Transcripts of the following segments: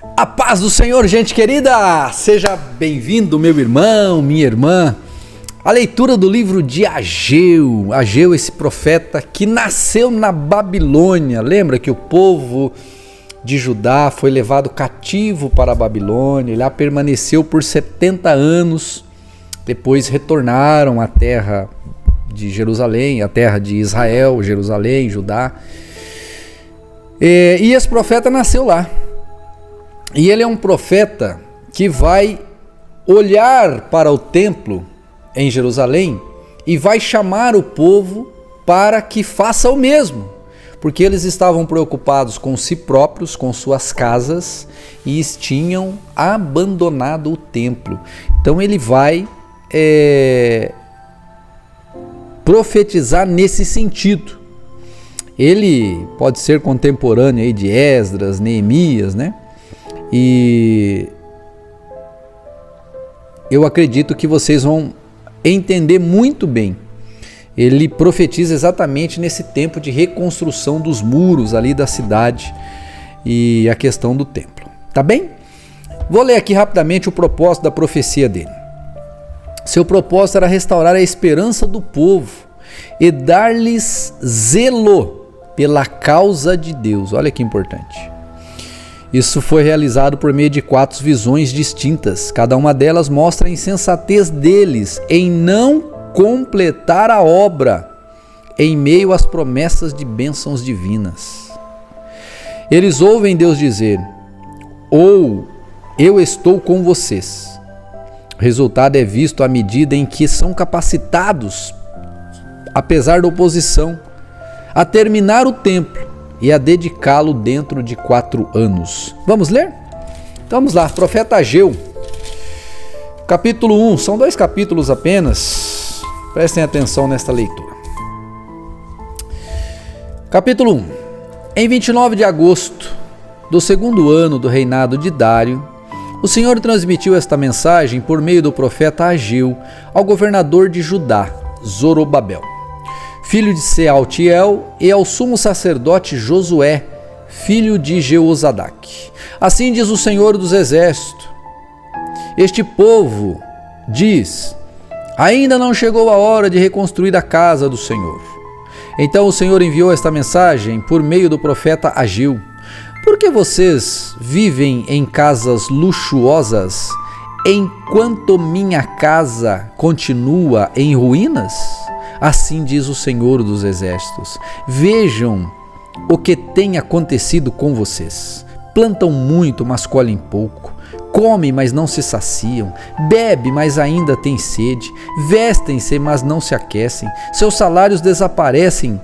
A paz do Senhor, gente querida! Seja bem-vindo, meu irmão, minha irmã. A leitura do livro de Ageu. Ageu, esse profeta que nasceu na Babilônia. Lembra que o povo de Judá foi levado cativo para a Babilônia. Ele lá permaneceu por 70 anos. Depois retornaram à terra de Jerusalém, à terra de Israel, Jerusalém, Judá. E esse profeta nasceu lá. E ele é um profeta que vai olhar para o templo em Jerusalém e vai chamar o povo para que faça o mesmo, porque eles estavam preocupados com si próprios, com suas casas, e tinham abandonado o templo. Então ele vai profetizar nesse sentido. Ele pode ser contemporâneo aí de Esdras, Neemias, né? E eu acredito que vocês vão entender muito bem. Ele profetiza exatamente nesse tempo de reconstrução dos muros ali da cidade e a questão do templo. Tá bem? Vou ler aqui rapidamente o propósito da profecia dele. Seu propósito era restaurar a esperança do povo e dar-lhes zelo pela causa de Deus. Olha que importante. Isso foi realizado por meio de 4 visões distintas. Cada uma delas mostra a insensatez deles em não completar a obra em meio às promessas de bênçãos divinas. Eles ouvem Deus dizer: ou eu estou com vocês. O resultado é visto à medida em que são capacitados, apesar da oposição, a terminar o templo e a dedicá-lo dentro de 4 anos. Vamos ler? Então vamos lá, profeta Ageu, capítulo 1, são 2 capítulos apenas, prestem atenção nesta leitura. Capítulo 1. Em 29 de agosto do 2º ano do reinado de Dário, o Senhor transmitiu esta mensagem por meio do profeta Ageu ao governador de Judá, Zorobabel, filho de Sealtiel, e ao sumo sacerdote Josué, filho de Jeozadaque. Assim diz o Senhor dos Exércitos: este povo diz: ainda não chegou a hora de reconstruir a casa do Senhor. Então o Senhor enviou esta mensagem por meio do profeta Ageu: por que vocês vivem em casas luxuosas, enquanto minha casa continua em ruínas? Assim diz o Senhor dos Exércitos: vejam o que tem acontecido com vocês. Plantam muito, mas colhem pouco. Comem, mas não se saciam. Bebem, mas ainda têm sede. Vestem-se, mas não se aquecem. Seus salários desaparecem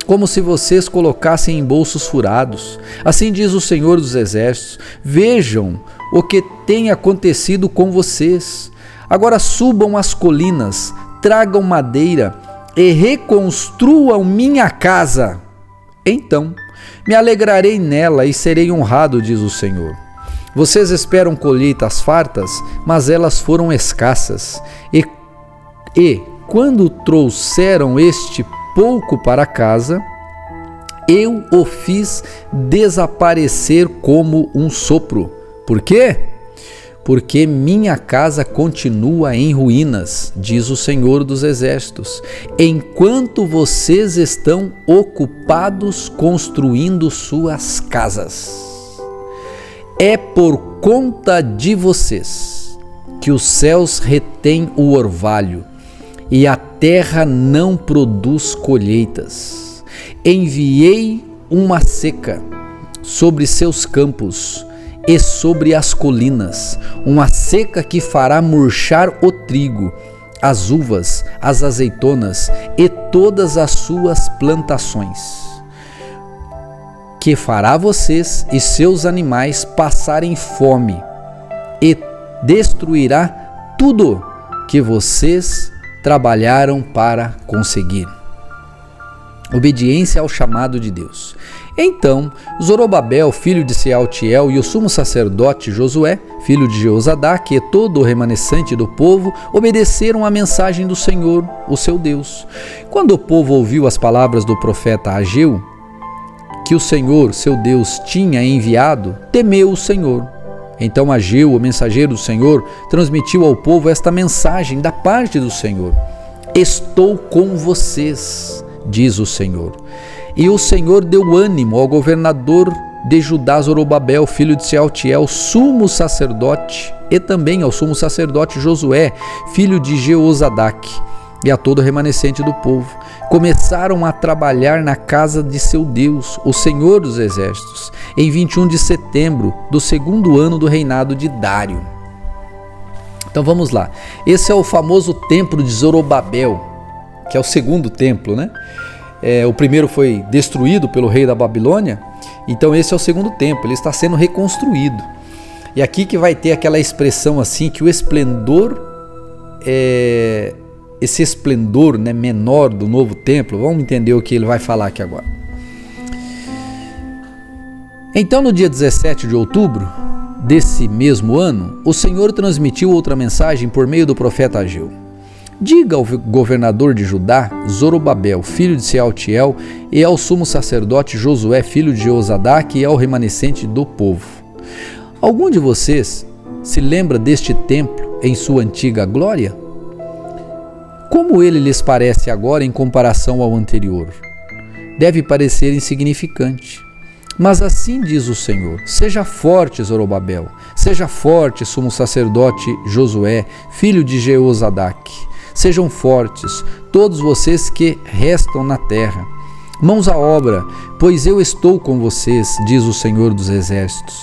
como se vocês colocassem em bolsos furados. Assim diz o Senhor dos Exércitos: vejam o que tem acontecido com vocês. Agora subam as colinas, tragam madeira e reconstruam minha casa. Então me alegrarei nela e serei honrado, diz o Senhor. Vocês esperam colheitas fartas, mas elas foram escassas. E quando trouxeram este pouco para casa, eu o fiz desaparecer como um sopro. Por quê? Porque minha casa continua em ruínas, diz o Senhor dos Exércitos, enquanto vocês estão ocupados construindo suas casas. É por conta de vocês que os céus retêm o orvalho e a terra não produz colheitas. Enviei uma seca sobre seus campos e sobre as colinas, uma seca que fará murchar o trigo, as uvas, as azeitonas e todas as suas plantações, que fará vocês e seus animais passarem fome e destruirá tudo que vocês trabalharam para conseguir. Obediência ao chamado de Deus. Então Zorobabel, filho de Sealtiel, e o sumo sacerdote Josué, filho de Jeozadaque, e todo o remanescente do povo obedeceram à mensagem do Senhor, o seu Deus. Quando o povo ouviu as palavras do profeta Ageu, que o Senhor, seu Deus, tinha enviado, temeu o Senhor Então Ageu, o mensageiro do Senhor, transmitiu ao povo esta mensagem da parte do Senhor: estou com vocês, diz o Senhor. E o Senhor deu ânimo ao governador de Judá, Zorobabel, filho de Sealtiel, sumo sacerdote, e também ao sumo sacerdote Josué, filho de Jeozadaque, e a todo o remanescente do povo. Começaram a trabalhar na casa de seu Deus, o Senhor dos Exércitos, em 21 de setembro do segundo ano do reinado de Dário. Então vamos lá. Esse é o famoso templo de Zorobabel, que é o segundo templo, né? O primeiro foi destruído pelo rei da Babilônia, então esse é o segundo templo, ele está sendo reconstruído. E aqui que vai ter aquela expressão assim, que o esplendor, esse esplendor, né, menor do novo templo, vamos entender o que ele vai falar aqui agora. Então no dia 17 de outubro desse mesmo ano, o Senhor transmitiu outra mensagem por meio do profeta Ageu. Diga ao governador de Judá, Zorobabel, filho de Sealtiel, e ao sumo sacerdote Josué, filho de Jeozadaque, e ao remanescente do povo: algum de vocês se lembra deste templo em sua antiga glória? Como ele lhes parece agora em comparação ao anterior? Deve parecer insignificante. Mas assim diz o Senhor: seja forte, Zorobabel, seja forte, sumo sacerdote Josué, filho de Jeozadaque. Sejam fortes, todos vocês que restam na terra. Mãos à obra, pois eu estou com vocês, diz o Senhor dos Exércitos.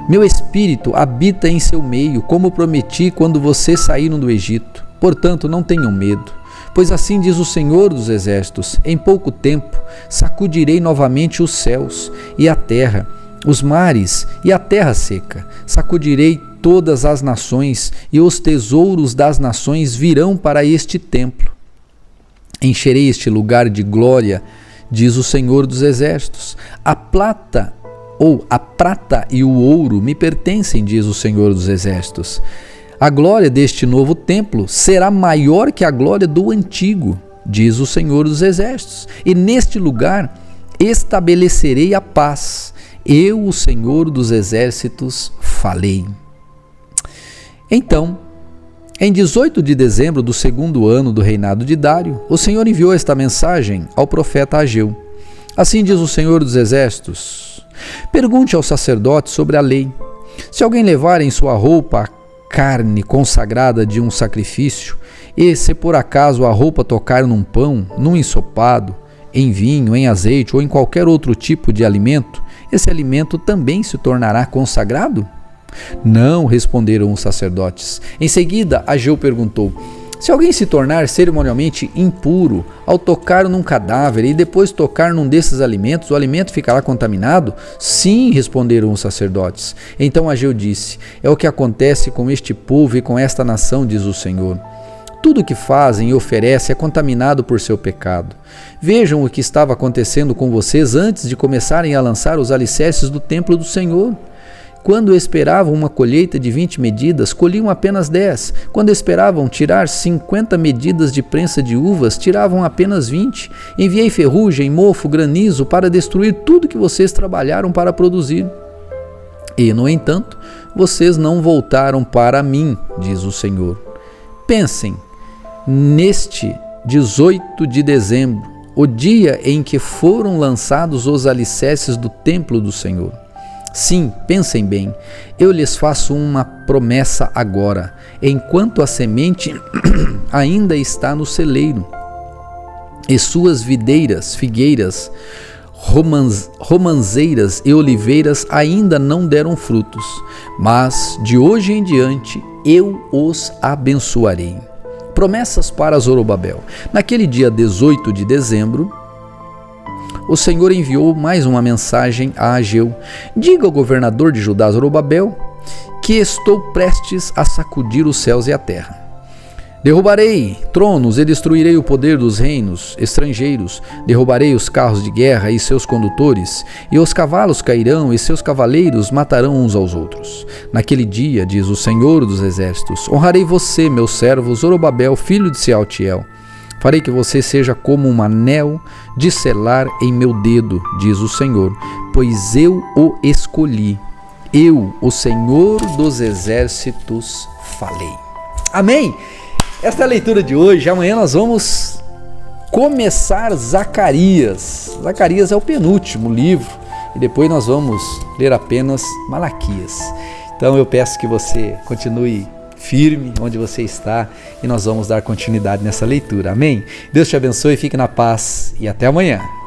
Meu espírito habita em seu meio, como prometi quando vocês saíram do Egito. Portanto, não tenham medo, pois assim diz o Senhor dos Exércitos: em pouco tempo sacudirei novamente os céus e a terra, os mares e a terra seca. Sacudirei todas as nações, e os tesouros das nações virão para este templo. Encherei este lugar de glória, diz o Senhor dos Exércitos. A prata e o ouro me pertencem, diz o Senhor dos Exércitos. A glória deste novo templo será maior que a glória do antigo, diz o Senhor dos Exércitos. E neste lugar estabelecerei a paz. Eu, o Senhor dos Exércitos, falei. Então, em 18 de dezembro do segundo ano do reinado de Dário, o Senhor enviou esta mensagem ao profeta Ageu. Assim diz o Senhor dos Exércitos: pergunte ao sacerdote sobre a lei. Se alguém levar em sua roupa a carne consagrada de um sacrifício, e se por acaso a roupa tocar num pão, num ensopado, em vinho, em azeite ou em qualquer outro tipo de alimento, esse alimento também se tornará consagrado? Não, responderam os sacerdotes. Em seguida, Ageu perguntou: se alguém se tornar cerimonialmente impuro ao tocar num cadáver e depois tocar num desses alimentos, o alimento ficará contaminado? Sim, responderam os sacerdotes. Então Ageu disse: é o que acontece com este povo e com esta nação, diz o Senhor. Tudo o que fazem e oferecem é contaminado por seu pecado. Vejam o que estava acontecendo com vocês antes de começarem a lançar os alicerces do templo do Senhor. Quando esperavam uma colheita de 20 medidas, colhiam apenas 10. Quando esperavam tirar 50 medidas de prensa de uvas, tiravam apenas 20. Enviei ferrugem, mofo, granizo para destruir tudo que vocês trabalharam para produzir. E, no entanto, vocês não voltaram para mim, diz o Senhor. Pensem neste 18 de dezembro, o dia em que foram lançados os alicerces do templo do Senhor. Sim, pensem bem, eu lhes faço uma promessa agora, enquanto a semente ainda está no celeiro, e suas videiras, figueiras, romanzeiras e oliveiras ainda não deram frutos, mas de hoje em diante eu os abençoarei. Promessas para Zorobabel. Naquele dia 18 de dezembro, o Senhor enviou mais uma mensagem a Ageu. Diga ao governador de Judá, Zorobabel, que estou prestes a sacudir os céus e a terra. Derrubarei tronos e destruirei o poder dos reinos estrangeiros. Derrubarei os carros de guerra e seus condutores, e os cavalos cairão e seus cavaleiros matarão uns aos outros. Naquele dia, diz o Senhor dos Exércitos, honrarei você, meu servo Zorobabel, filho de Sealtiel. Farei que você seja como um anel de selar em meu dedo, diz o Senhor, pois eu o escolhi. Eu, o Senhor dos Exércitos, falei. Amém? Esta é a leitura de hoje. Amanhã nós vamos começar Zacarias. Zacarias é o penúltimo livro e depois nós vamos ler apenas Malaquias. Então eu peço que você continue firme onde você está e nós vamos dar continuidade nessa leitura. Amém? Deus te abençoe, fique na paz e até amanhã.